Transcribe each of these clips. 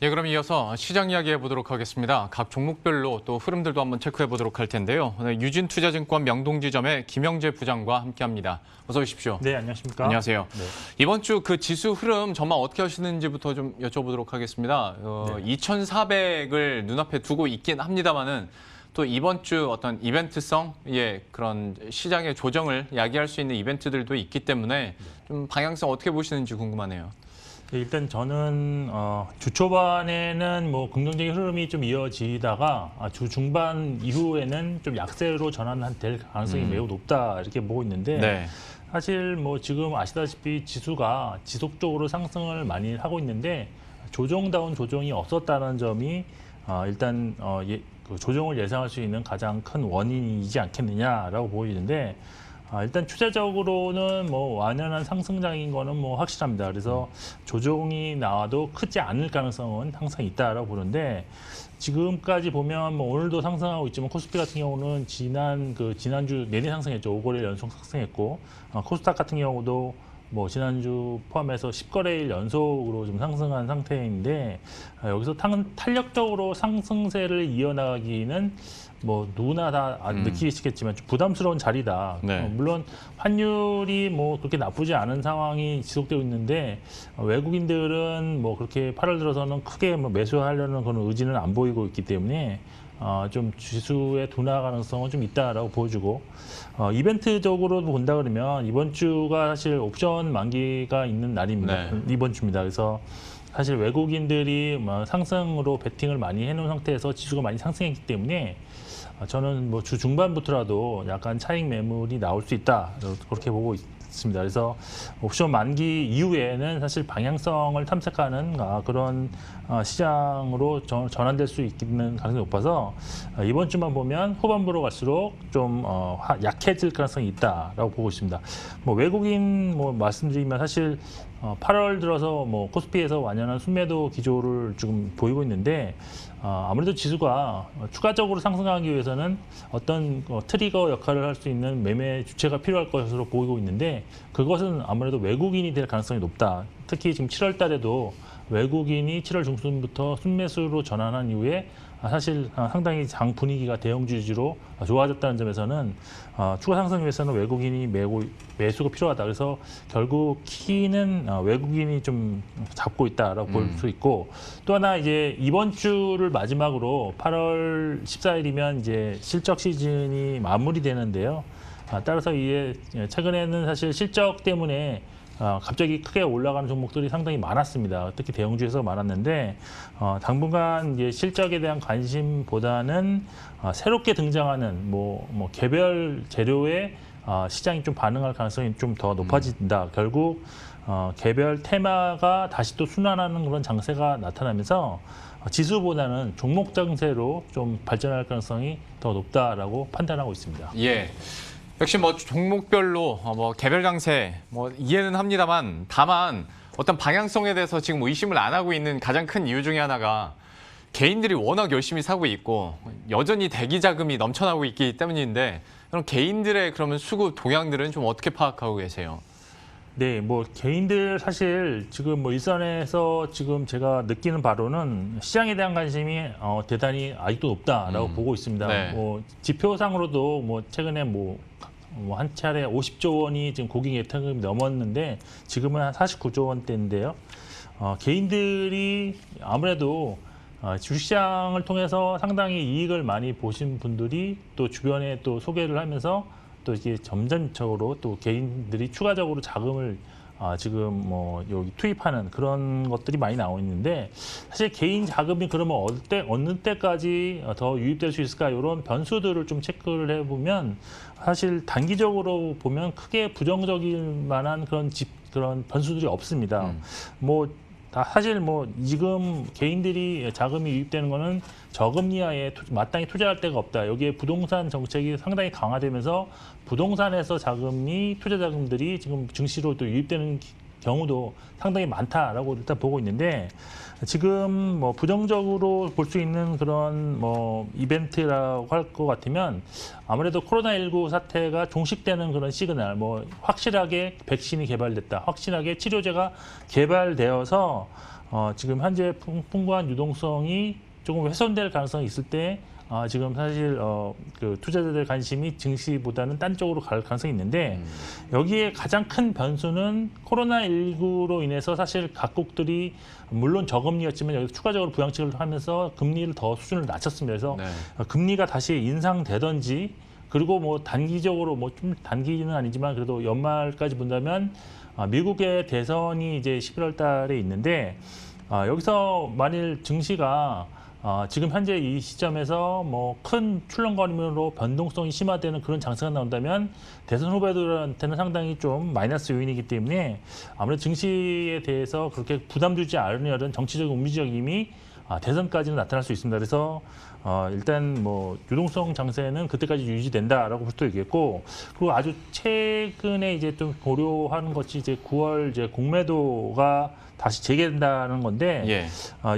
예, 그럼 이어서 시장 이야기 해보도록 하겠습니다. 각 종목별로 또 흐름들도 한번 체크해 보도록 할 텐데요. 오늘 유진투자증권 명동지점의 김영재 부장과 함께합니다. 어서 오십시오. 네, 안녕하십니까? 안녕하세요. 네. 이번 주 그 지수 흐름 전망 어떻게 하시는지부터 좀 여쭤보도록 하겠습니다. 2,400을 눈앞에 두고 있긴 합니다만은 또 이번 주 어떤 이벤트성의 그런 시장의 조정을 야기할 수 있는 이벤트들도 있기 때문에 좀 방향성 어떻게 보시는지 궁금하네요. 네, 일단 저는 주 초반에는 뭐 긍정적인 흐름이 좀 이어지다가 주 중반 이후에는 좀 약세로 전환될 가능성이 매우 높다 이렇게 보고 있는데 네. 사실 뭐 지금 아시다시피 지수가 지속적으로 상승을 많이 하고 있는데 조정다운 조정이 없었다는 점이 일단 그 조정을 예상할 수 있는 가장 큰 원인이지 않겠느냐라고 보이는데 일단 추세적으로는 뭐 완연한 상승장인 거는 뭐 확실합니다. 그래서 조정이 나와도 크지 않을 가능성은 항상 있다라고 보는데 지금까지 보면 뭐 오늘도 상승하고 있지만 코스피 같은 경우는 지난주 내내 상승했죠. 5거래일 연속 상승했고 코스닥 같은 경우도 뭐 지난주 포함해서 10거래일 연속으로 좀 상승한 상태인데 여기서 탄력적으로 상승세를 이어나가기는 뭐 누구나 다 느끼시겠지만 좀 부담스러운 자리다. 네. 물론 환율이 뭐 그렇게 나쁘지 않은 상황이 지속되고 있는데 외국인들은 뭐 그렇게 8월 들어서는 크게 뭐 매수하려는 그런 의지는 안 보이고 있기 때문에 좀 지수의 둔화 가능성은 좀 있다라고 보여주고 이벤트적으로 본다 그러면 이번 주가 사실 옵션 만기가 있는 날입니다. 네. 이번 주입니다. 그래서 사실 외국인들이 상승으로 베팅을 많이 해놓은 상태에서 지수가 많이 상승했기 때문에 저는 뭐 주 중반부터라도 약간 차익 매물이 나올 수 있다 그렇게 보고 있습니다. 그래서 옵션 만기 이후에는 사실 방향성을 탐색하는 그런 시장으로 전환될 수 있는 가능성이 높아서 이번 주만 보면 후반부로 갈수록 좀 약해질 가능성이 있다라고 보고 있습니다. 뭐 외국인 뭐 말씀드리면 사실 8월 들어서 뭐 코스피에서 완연한 순매도 기조를 지금 보이고 있는데 아무래도 지수가 추가적으로 상승하기 위해서는 어떤 트리거 역할을 할 수 있는 매매 주체가 필요할 것으로 보이고 있는데 그것은 아무래도 외국인이 될 가능성이 높다. 특히 지금 7월 달에도 외국인이 7월 중순부터 순매수로 전환한 이후에 사실 상당히 장 분위기가 대형주주로 좋아졌다는 점에서는 추가 상승 위해서는 외국인이 매수가 필요하다. 그래서 결국 키는 외국인이 좀 잡고 있다라고 볼 수 있고 또 하나 이제 이번 주를 마지막으로 8월 14일이면 이제 실적 시즌이 마무리되는데요. 따라서 이게 최근에는 사실 실적 때문에 갑자기 크게 올라가는 종목들이 상당히 많았습니다. 특히 대형주에서 많았는데 당분간 이제 실적에 대한 관심보다는 새롭게 등장하는 뭐 개별 재료에 시장이 좀 반응할 가능성이 좀 더 높아진다. 결국 개별 테마가 다시 또 순환하는 그런 장세가 나타나면서 지수보다는 종목 장세로 좀 발전할 가능성이 더 높다라고 판단하고 있습니다. 예. 역시 뭐 종목별로 뭐 개별 장세 뭐 이해는 합니다만 다만 어떤 방향성에 대해서 지금 뭐 의심을 안 하고 있는 가장 큰 이유 중에 하나가 개인들이 워낙 열심히 사고 있고 여전히 대기 자금이 넘쳐나고 있기 때문인데 그럼 개인들의 그러면 수급 동향들은 좀 어떻게 파악하고 계세요? 네, 뭐 개인들 사실 지금 뭐 일선에서 지금 제가 느끼는 바로는 시장에 대한 관심이 대단히 아직도 높다라고 보고 있습니다. 네. 뭐 지표상으로도 뭐 최근에 뭐 한 차례 50조 원이 지금 고객 예탁금이 넘었는데 지금은 한 49조 원대인데요. 개인들이 아무래도 주식시장을 통해서 상당히 이익을 많이 보신 분들이 또 주변에 또 소개를 하면서 또 이게 점진적으로 또 개인들이 추가적으로 자금을 지금 뭐 여기 투입하는 그런 것들이 많이 나오고 있는데 사실 개인 자금이 그러면 어느 때까지 더 유입될 수 있을까 이런 변수들을 좀 체크를 해보면 사실 단기적으로 보면 크게 부정적일 만한 그런 변수들이 없습니다. 뭐 사실 뭐 지금 개인들이 자금이 유입되는 거는 저금리하에 마땅히 투자할 데가 없다. 여기에 부동산 정책이 상당히 강화되면서 부동산에서 투자 자금들이 지금 증시로 또 유입되는 경우도 상당히 많다라고 일단 보고 있는데 지금 뭐 부정적으로 볼 수 있는 그런 뭐 이벤트라고 할 것 같으면 아무래도 코로나19 사태가 종식되는 그런 시그널, 뭐 확실하게 백신이 개발됐다, 확실하게 치료제가 개발되어서 지금 현재 풍부한 유동성이 조금 훼손될 가능성이 있을 때 지금 사실 그 투자자들 관심이 증시보다는 딴 쪽으로 갈 가능성이 있는데 여기에 가장 큰 변수는 코로나19로 인해서 사실 각국들이 물론 저금리였지만 여기서 추가적으로 부양책을 하면서 금리를 더 수준을 낮췄습니다. 그래서 네. 금리가 다시 인상되든지 그리고 뭐 단기적으로 뭐 좀 단기는 아니지만 그래도 연말까지 본다면 미국의 대선이 이제 11월 달에 있는데 여기서 만일 증시가 지금 현재 이 시점에서 뭐 큰 출렁거림으로 변동성이 심화되는 그런 장세가 나온다면 대선 후보들한테는 상당히 좀 마이너스 요인이기 때문에 아무래도 증시에 대해서 그렇게 부담 주지 않으려는 정치적인 운미적임이 대선까지는 나타날 수 있습니다. 그래서 일단 뭐 유동성 장세는 그때까지 유지된다라고 볼 수도 있겠고, 그리고 아주 최근에 이제 좀 고려하는 것이 이제 9월 이제 공매도가 다시 재개된다는 건데, 예.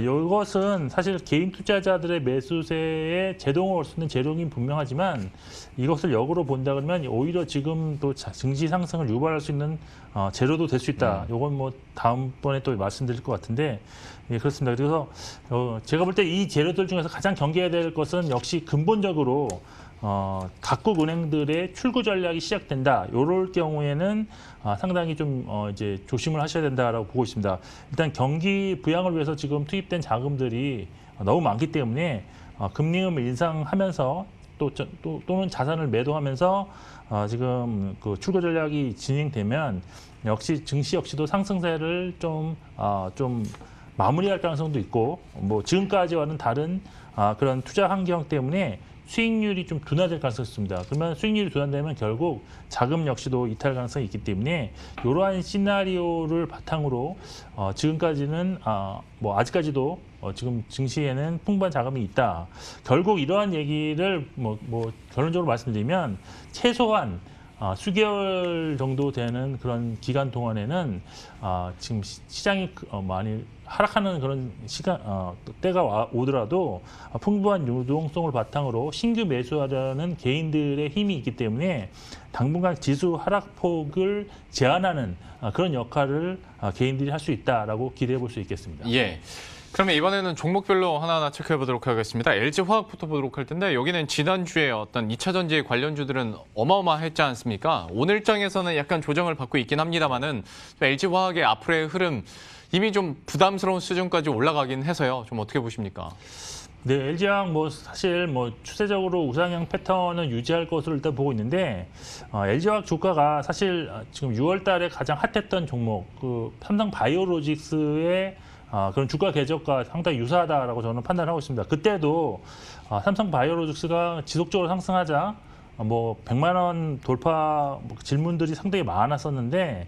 이것은 사실 개인 투자자들의 매수세에 제동을 올 수 있는 재료긴 분명하지만 이것을 역으로 본다 그러면 오히려 지금 또 증시 상승을 유발할 수 있는 재료도 될 수 있다. 이건 뭐 다음번에 또 말씀드릴 것 같은데, 예, 그렇습니다. 그래서 제가 볼 때 이 재료들 중에서 가장 경계해야 될 것은 역시 근본적으로 각국 은행들의 출구 전략이 시작된다. 이럴 경우에는 상당히 좀 이제 조심을 하셔야 된다라고 보고 있습니다. 일단 경기 부양을 위해서 지금 투입된 자금들이 너무 많기 때문에 금리금을 인상하면서 또는 자산을 매도하면서 지금 그 출구 전략이 진행되면 역시 증시 역시도 상승세를 좀 마무리할 가능성도 있고, 뭐 지금까지와는 다른 그런 투자 환경 때문에 수익률이 좀 둔화될 가능성이 있습니다. 그러면 수익률이 둔화되면 결국 자금 역시도 이탈 가능성이 있기 때문에 이러한 시나리오를 바탕으로 지금까지는 뭐 아직까지도 지금 증시에는 풍부한 자금이 있다. 결국 이러한 얘기를 뭐 결론적으로 말씀드리면 최소한 수개월 정도 되는 그런 기간 동안에는 지금 시장이 많이 하락하는 그런 때가 오더라도 풍부한 유동성을 바탕으로 신규 매수하려는 개인들의 힘이 있기 때문에 당분간 지수 하락폭을 제한하는 그런 역할을 개인들이 할 수 있다라고 기대해 볼 수 있겠습니다. 예. 그러면 이번에는 종목별로 하나하나 체크해 보도록 하겠습니다. LG화학부터 보도록 할 텐데 여기는 지난주에 어떤 2차 전지 관련주들은 어마어마했지 않습니까? 오늘장에서는 약간 조정을 받고 있긴 합니다만은 LG화학의 앞으로의 흐름 이미 좀 부담스러운 수준까지 올라가긴 해서요. 좀 어떻게 보십니까? 네, LG화학 뭐 사실 뭐 추세적으로 우상향 패턴은 유지할 것으로 일단 보고 있는데 LG화학 주가가 사실 지금 6월 달에 가장 핫했던 종목 그 삼성 바이오로직스의 그런 주가 궤적과 상당히 유사하다라고 저는 판단하고 있습니다. 그때도 삼성 바이오로직스가 지속적으로 상승하자 뭐 100만 원 돌파 질문들이 상당히 많았었는데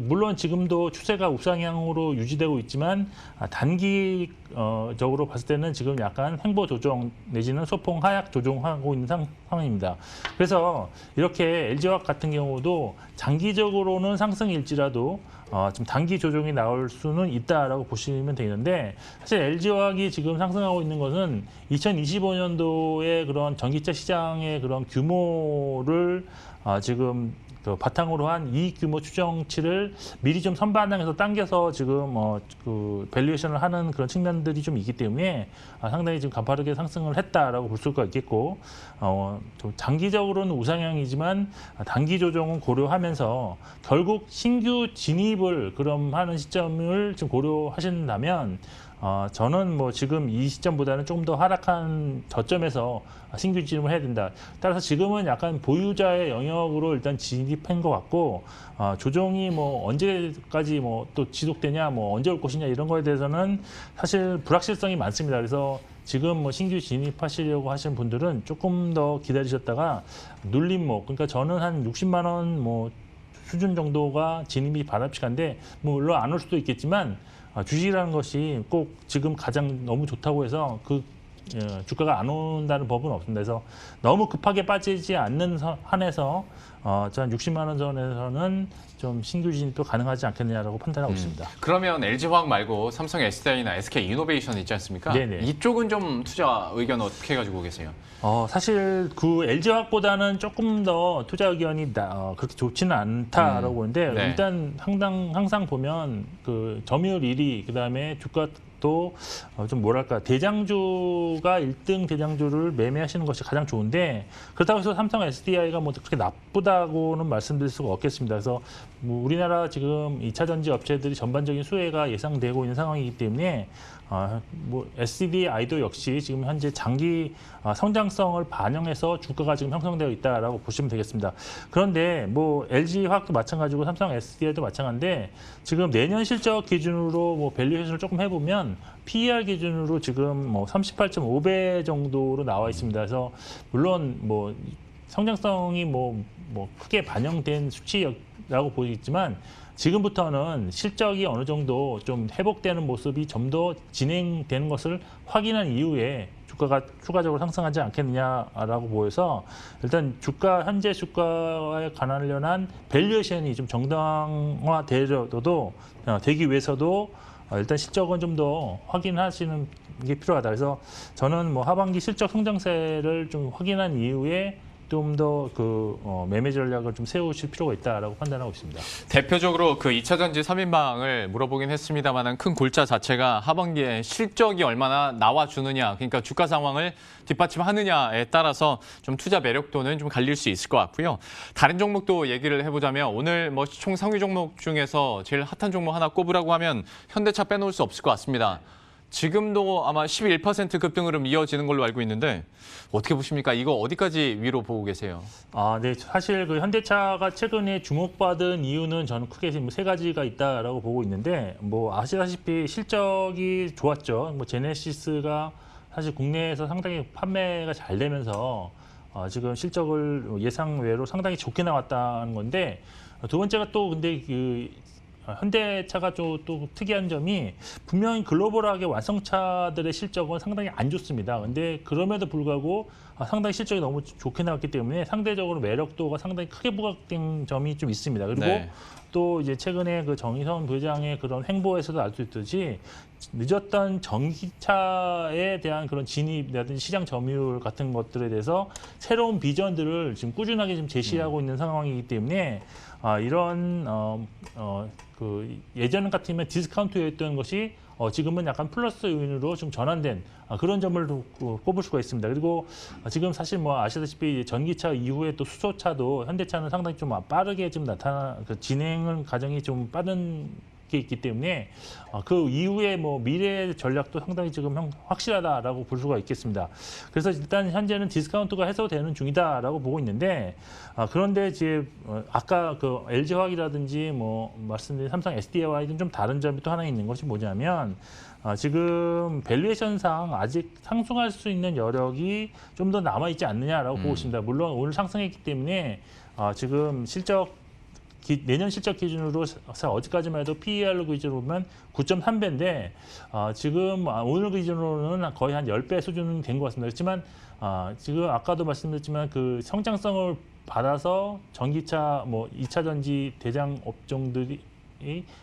물론 지금도 추세가 우상향으로 유지되고 있지만 단기적으로 봤을 때는 지금 약간 횡보 조정 내지는 소폭 하락 조정하고 있는 상황입니다. 그래서 이렇게 LG화학 같은 경우도 장기적으로는 상승일지라도 좀 단기 조정이 나올 수는 있다라고 보시면 되는데, 사실 LG화학이 지금 상승하고 있는 것은 2025년도에 그런 전기차 시장의 그런 규모를 지금 바탕으로 한 이익 규모 추정치를 미리 좀 선반영해서 당겨서 지금 그 밸류에이션을 하는 그런 측면들이 좀 있기 때문에 상당히 지금 가파르게 상승을 했다라고 볼 수가 있겠고, 좀 장기적으로는 우상향이지만 단기 조정은 고려하면서 결국 신규 진입을 그럼 하는 시점을 좀 고려하신다면 저는 뭐 지금 이 시점보다는 조금 더 하락한 저점에서 신규 진입을 해야 된다. 따라서 지금은 약간 보유자의 영역으로 일단 진입한 것 같고, 조정이 뭐 언제까지 뭐 또 지속되냐, 뭐 언제 올 것이냐 이런 거에 대해서는 사실 불확실성이 많습니다. 그래서 지금 뭐 신규 진입하시려고 하시는 분들은 조금 더 기다리셨다가 눌림목, 그러니까 저는 한 60만 원 뭐 수준 정도가 진입이 바람직한데, 뭐 물론 안 올 수도 있겠지만 주식이라는 것이 꼭 지금 가장 너무 좋다고 해서 그 주가가 안 온다는 법은 없습니다. 그래서 너무 급하게 빠지지 않는 한에서 한 60만 원 선에서는 좀 신규 진입도 가능하지 않겠느냐라고 판단하고 있습니다. 그러면 LG화학 말고 삼성 SDI나 SK이노베이션 있지 않습니까? 네네. 이쪽은 좀 투자 의견 어떻게 가지고 계세요? 사실 그 LG화학보다는 조금 더 투자 의견이 그렇게 좋지는 않다라고 보는데 네. 일단 항상 보면 그 점유율 1위 그다음에 주가 좀 뭐랄까 대장주가 1등 대장주를 매매하시는 것이 가장 좋은데 그렇다고 해서 삼성 SDI가 뭐 그렇게 나쁘다고는 말씀드릴 수가 없겠습니다. 그래서 뭐 우리나라 지금 2차 전지 업체들이 전반적인 수혜가 예상되고 있는 상황이기 때문에 뭐 SDI도 역시 지금 현재 장기 성장성을 반영해서 주가가 지금 형성되어 있다라고 보시면 되겠습니다. 그런데 뭐 LG화학도 마찬가지고 삼성 SDI도 마찬가지인데 지금 내년 실적 기준으로 뭐 밸류에이션을 조금 해보면 PER 기준으로 지금 뭐 38.5배 정도로 나와 있습니다. 그래서 물론 뭐 성장성이 뭐 크게 반영된 수치라고 보이지만 지금부터는 실적이 어느 정도 좀 회복되는 모습이 좀 더 진행되는 것을 확인한 이후에 주가가 추가적으로 상승하지 않겠느냐라고 보여서 일단 현재 주가에 관련한 밸류에이션이 좀 되기 위해서도 일단 실적은 좀 더 확인하시는 게 필요하다. 그래서 저는 뭐 하반기 실적 성장세를 좀 확인한 이후에 좀 더 매매 전략을 좀 세우실 필요가 있다라고 판단하고 있습니다. 대표적으로 그 2차 전지 3인방을 물어보긴 했습니다만 큰 골자 자체가 하반기에 실적이 얼마나 나와주느냐, 그러니까 주가 상황을 뒷받침하느냐에 따라서 좀 투자 매력도는 좀 갈릴 수 있을 것 같고요. 다른 종목도 얘기를 해보자면 오늘 뭐 총 상위 종목 중에서 제일 핫한 종목 하나 꼽으라고 하면 현대차 빼놓을 수 없을 것 같습니다. 지금도 아마 11% 급등 흐름 이어지는 걸로 알고 있는데 어떻게 보십니까? 이거 어디까지 위로 보고 계세요? 네. 사실 그 현대차가 최근에 주목받은 이유는 저는 크게 세 가지가 있다라고 보고 있는데 뭐 아시다시피 실적이 좋았죠. 뭐 제네시스가 사실 국내에서 상당히 판매가 잘 되면서 지금 실적을 예상 외로 상당히 좋게 나왔다는 건데 두 번째가 또 근데 현대차가 또 특이한 점이 분명히 글로벌하게 완성차들의 실적은 상당히 안 좋습니다. 근데 그럼에도 불구하고 상당히 실적이 너무 좋게 나왔기 때문에 상대적으로 매력도가 상당히 크게 부각된 점이 좀 있습니다. 그리고 네. 또 이제 최근에 그 정의선 부회장의 그런 행보에서도 알 수 있듯이 늦었던 전기차에 대한 그런 진입이라든지 시장 점유율 같은 것들에 대해서 새로운 비전들을 지금 꾸준하게 지금 제시하고 있는 상황이기 때문에 이런 예전 같으면 디스카운트였던 것이 지금은 약간 플러스 요인으로 좀 전환된 그런 점을 꼽을 수가 있습니다. 그리고 지금 사실 뭐 아시다시피 전기차 이후에 또 수소차도 현대차는 상당히 좀 빠르게 좀 진행은 과정이 좀 빠른 게 있기 때문에 그 이후에 뭐 미래 전략도 상당히 지금 확실하다라고 볼 수가 있겠습니다. 그래서 일단 현재는 디스카운트가 해소되는 중이다라고 보고 있는데 그런데 이제 아까 그 LG화학이라든지 뭐 말씀드린 삼성 SDI와는 좀 다른 점이 또 하나 있는 것이 뭐냐면 지금 밸류에이션상 아직 상승할 수 있는 여력이 좀 더 남아 있지 않느냐라고 보고 있습니다. 물론 오늘 상승했기 때문에 지금 내년 실적 기준으로 어제까지만 해도 PER 기준으로 보면 9.3배인데 지금 오늘 기준으로는 거의 한 10배 수준은 된 것 같습니다. 그렇지만 지금 아까도 말씀드렸지만 그 성장성을 받아서 전기차 뭐 2차 전지 대장 업종들이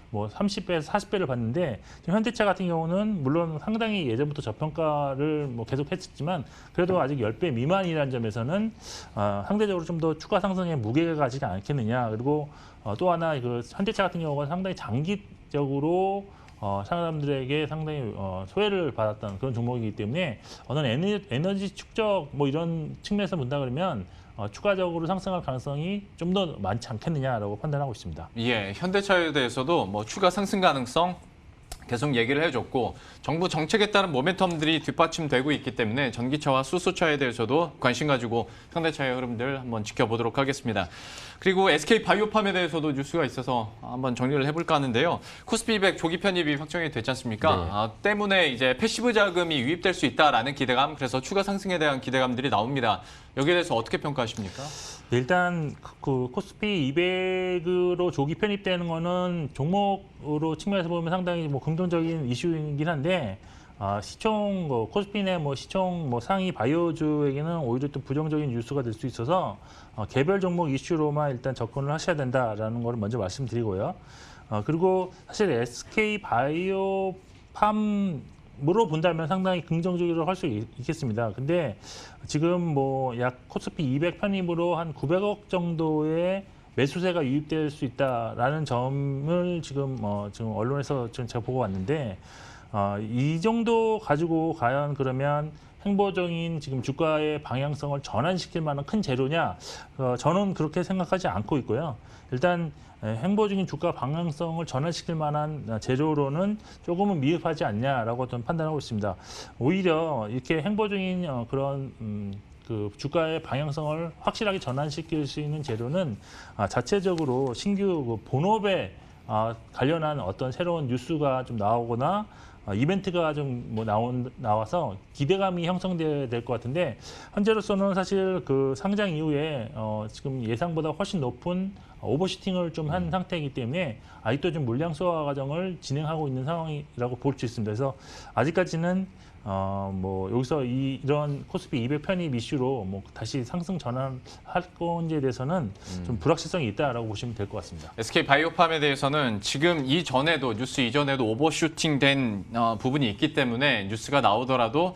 뭐 30배에서 40배를 받는데 지금 현대차 같은 경우는 물론 상당히 예전부터 저평가를 뭐 계속 했었지만 그래도 아직 10배 미만이라는 점에서는 상대적으로 좀 더 추가 상승에 무게가 가지지 않겠느냐. 그리고 또 하나 그 현대차 같은 경우가 상당히 장기적으로 사람들에게 상당히 소외를 받았던 그런 종목이기 때문에 어떤 에너지 축적 뭐 이런 측면에서 본다 그러면 추가적으로 상승할 가능성이 좀 더 많지 않겠느냐라고 판단하고 있습니다. 예, 현대차에 대해서도 뭐 추가 상승 가능성 계속 얘기를 해줬고 정부 정책에 따른 모멘텀들이 뒷받침되고 있기 때문에 전기차와 수소차에 대해서도 관심 가지고 현대차의 흐름들 한번 지켜보도록 하겠습니다. 그리고 SK바이오팜에 대해서도 뉴스가 있어서 한번 정리를 해볼까 하는데요. 코스피 200 조기 편입이 확정이 됐지 않습니까? 네. 때문에 이제 패시브 자금이 유입될 수 있다라는 기대감, 그래서 추가 상승에 대한 기대감들이 나옵니다. 여기에 대해서 어떻게 평가하십니까? 일단 그 코스피 200으로 조기 편입되는 거는 종목으로 측면에서 보면 상당히 뭐 긍정적인 이슈이긴 한데 시총 코스피나 시총 상위 바이오주에게는 오히려 또 부정적인 뉴스가 될 수 있어서 개별 종목 이슈로만 일단 접근을 하셔야 된다라는 걸 먼저 말씀드리고요. 그리고 사실 SK 바이오팜으로 본다면 상당히 긍정적으로 할 수 있겠습니다. 근데 지금 약 코스피 200 편입으로 한 900억 정도의 매수세가 유입될 수 있다라는 점을 지금 언론에서 좀 제가 보고 왔는데 이 정도 가지고 과연 그러면 행보적인 지금 주가의 방향성을 전환시킬 만한 큰 재료냐? 저는 그렇게 생각하지 않고 있고요. 일단 행보적인 주가 방향성을 전환시킬 만한 재료로는 조금은 미흡하지 않냐라고 저는 판단하고 있습니다. 오히려 이렇게 행보적인 그런 그 주가의 방향성을 확실하게 전환시킬 수 있는 재료는 자체적으로 신규 본업에 관련한 어떤 새로운 뉴스가 좀 나오거나 이벤트가 좀 나와서 기대감이 형성돼야 될 것 같은데 현재로서는 사실 그 상장 이후에 지금 예상보다 훨씬 높은 오버슈팅을 좀 한 상태이기 때문에 아직도 좀 물량 소화 과정을 진행하고 있는 상황이라고 볼 수 있습니다. 그래서 아직까지는 여기서 이런 코스피 200 편입 이슈로 다시 상승 전환할 건지에 대해서는 좀 불확실성이 있다라고 보시면 될 것 같습니다. SK 바이오팜에 대해서는 지금 뉴스 이전에도 오버슈팅된 부분이 있기 때문에 뉴스가 나오더라도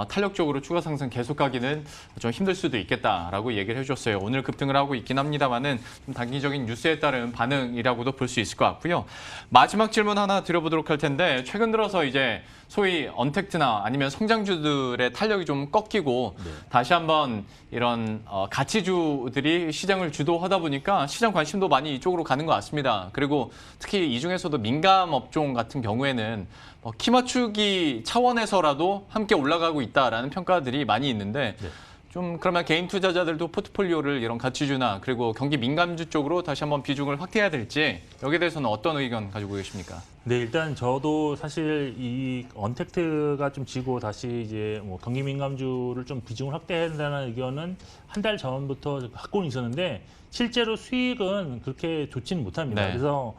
탄력적으로 추가 상승 계속 가기는 좀 힘들 수도 있겠다라고 얘기를 해주셨어요. 오늘 급등을 하고 있긴 합니다만은 좀 단기적인 뉴스에 따른 반응이라고도 볼 수 있을 것 같고요. 마지막 질문 하나 드려보도록 할 텐데 최근 들어서 이제 소위 언택트나 아니면 성장주들의 탄력이 좀 꺾이고 다시 한번 이런 가치주들이 시장을 주도하다 보니까 시장 관심도 많이 이쪽으로 가는 것 같습니다. 그리고 특히 이 중에서도 민감 업종 같은 경우에는 키 맞추기 차원에서라도 함께 올라가고 있다라는 평가들이 많이 있는데 좀 그러면 개인 투자자들도 포트폴리오를 이런 가치주나 그리고 경기 민감주 쪽으로 다시 한번 비중을 확대해야 될지 여기에 대해서는 어떤 의견 가지고 계십니까? 네, 일단 저도 사실 이 언택트가 좀 지고 다시 이제 경기 민감주를 좀 비중을 확대해야 된다는 의견은 한 달 전부터 갖고는 있었는데 실제로 수익은 그렇게 좋지는 못합니다. 네. 그래서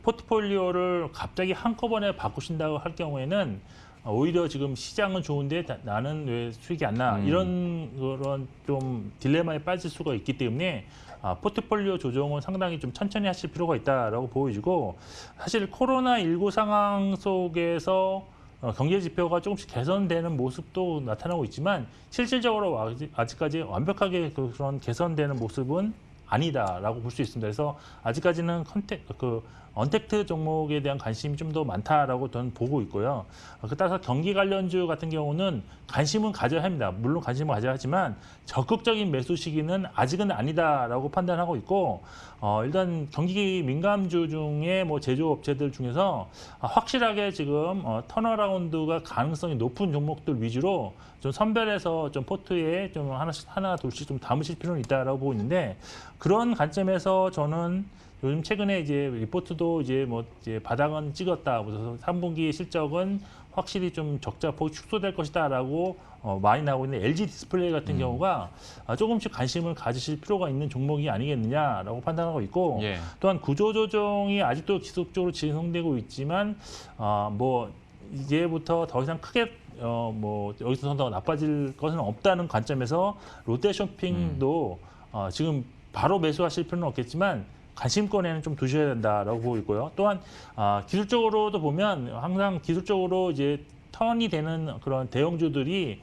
포트폴리오를 갑자기 한꺼번에 바꾸신다고 할 경우에는 오히려 지금 시장은 좋은데 나는 왜 수익이 안 나? 이런 그런 좀 딜레마에 빠질 수가 있기 때문에 포트폴리오 조정은 상당히 좀 천천히 하실 필요가 있다라고 보여지고 사실 코로나19 상황 속에서 경제 지표가 조금씩 개선되는 모습도 나타나고 있지만 실질적으로 아직까지 완벽하게 그런 개선되는 모습은 아니다라고 볼 수 있습니다. 그래서 아직까지는 언택트 종목에 대한 관심이 좀 더 많다라고 저는 보고 있고요. 따라서 경기 관련주 같은 경우는 관심은 가져야 합니다. 물론 관심은 가져야 하지만 적극적인 매수 시기는 아직은 아니다라고 판단하고 있고 일단 경기 민감주 중에 제조업체들 중에서 확실하게 지금 턴어라운드가 가능성이 높은 종목들 위주로 좀 선별해서 좀 포트에 좀 하나 둘씩 좀 담으실 필요는 있다라고 보고 있는데 그런 관점에서 저는 요즘 최근에 이제 리포트도 이제 바닥은 찍었다. 그래서 3분기 실적은 확실히 좀 적자 폭이 축소될 것이다라고 많이 나오고 있는 LG 디스플레이 같은 경우가 조금씩 관심을 가지실 필요가 있는 종목이 아니겠느냐라고 판단하고 있고 또한 구조조정이 아직도 지속적으로 진행되고 있지만 이제부터 더 이상 크게 여기서 더 나빠질 것은 없다는 관점에서 롯데쇼핑도 지금 바로 매수하실 필요는 없겠지만 관심권에는 좀 두셔야 된다라고 보고 있고요. 또한 기술적으로도 보면 항상 기술적으로 이제 턴이 되는 그런 대형주들이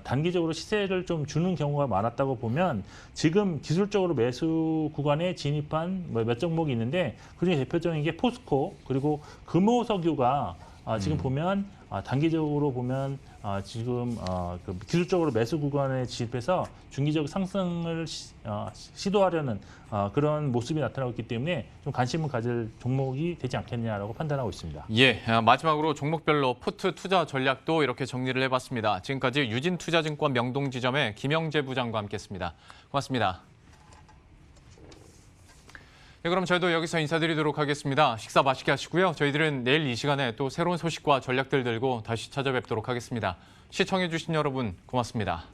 단기적으로 시세를 좀 주는 경우가 많았다고 보면 지금 기술적으로 매수 구간에 진입한 몇 종목이 있는데 그중에 대표적인 게 포스코 그리고 금호석유가 지금 보면 단기적으로 보면 지금 기술적으로 매수 구간에 진입해서 중기적 상승을 시도하려는 그런 모습이 나타나고 있기 때문에 좀 관심을 가질 종목이 되지 않겠냐라고 판단하고 있습니다. 마지막으로 종목별로 포트 투자 전략도 이렇게 정리를 해봤습니다. 지금까지 유진투자증권 명동지점의 김영재 부장과 함께했습니다. 고맙습니다. 그럼 저희도 여기서 인사드리도록 하겠습니다. 식사 맛있게 하시고요. 저희들은 내일 이 시간에 또 새로운 소식과 전략들 들고 다시 찾아뵙도록 하겠습니다. 시청해주신 여러분 고맙습니다.